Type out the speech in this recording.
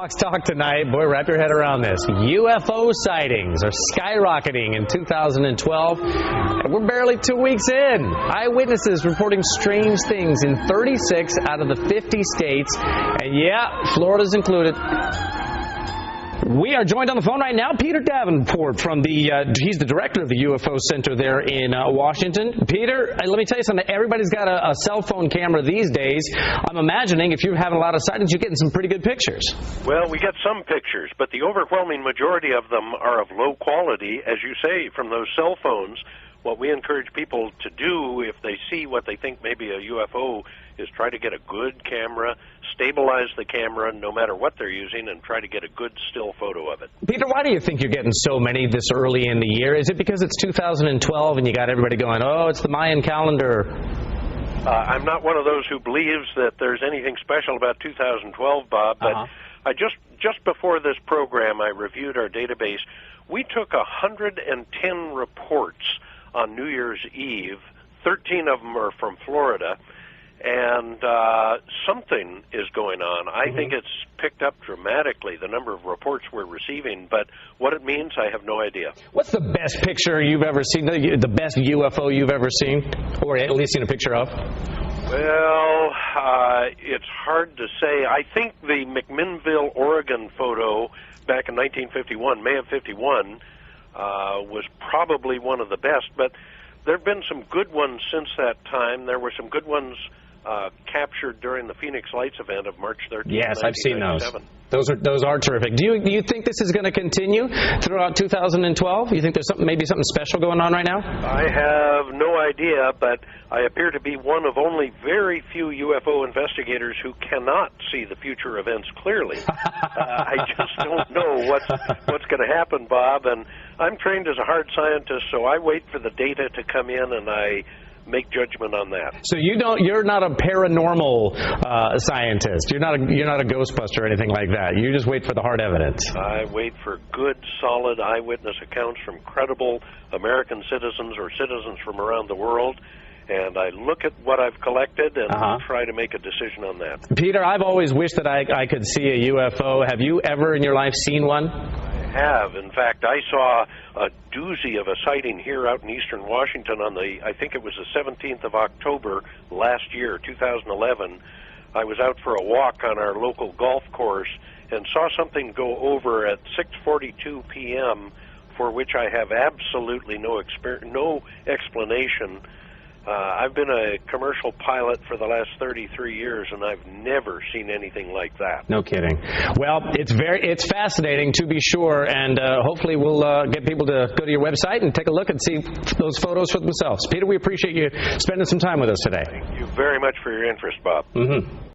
Fox Talk tonight. Boy, wrap your head around this. UFO sightings are skyrocketing in 2012. And we're barely 2 weeks in. Eyewitnesses reporting strange things in 36 out of the 50 states. And yeah, Florida's included. We are joined on the phone right now, Peter Davenport from he's the director of the UFO Center there in Washington. Peter, let me tell you something. Everybody's got a cell phone camera these days. I'm imagining if you're having a lot of sightings, you're getting some pretty good pictures. Well, we get some pictures, but the overwhelming majority of them are of low quality, as you say, from those cell phones. What we encourage people to do if they see what they think may be a UFO is try to get a good camera, stabilize the camera no matter what they're using, and try to get a good still photo of it. Peter, why do you think you're getting so many this early in the year? Is it because it's 2012 and you got everybody going, oh, it's the Mayan calendar? I'm not one of those who believes that there's anything special about 2012, Bob, but I just before this program, I reviewed our database. We took 110 reports on New Year's Eve. 13 of them are from Florida, and something is going on. I think it's picked up dramatically, the number of reports we're receiving, but what it means, I have no idea. What's the best picture you've ever seen, the best UFO you've ever seen, or at least seen a picture of? Well, it's hard to say. I think the McMinnville, Oregon photo back in 1951, May of 51, was probably one of the best, but there have been some good ones since that time. There were some good ones captured during the Phoenix Lights event of March 13th. Yes, I've seen those. Those are terrific. Do you think this is going to continue throughout 2012? You think there's maybe something special going on right now? I have no idea, but I appear to be one of only very few UFO investigators who cannot see the future events clearly. I just don't know what's going to happen, Bob, and I'm trained as a hard scientist, so I wait for the data to come in and I make judgment on that. So you're not a paranormal scientist. You're not a ghostbuster or anything like that. You just wait for the hard evidence. I wait for good, solid eyewitness accounts from credible American citizens or citizens from around the world, and I look at what I've collected and try to make a decision on that. Peter, I've always wished that I could see a UFO. Have you ever in your life seen one? Have. In fact, I saw a doozy of a sighting here out in eastern Washington on I think it was the 17th of October last year, 2011. I was out for a walk on our local golf course and saw something go over at 6:42 p.m. for which I have absolutely no explanation. I've been a commercial pilot for the last 33 years, and I've never seen anything like that. No kidding. Well, it's fascinating to be sure, and hopefully we'll get people to go to your website and take a look and see those photos for themselves. Peter, we appreciate you spending some time with us today. Thank you very much for your interest, Bob.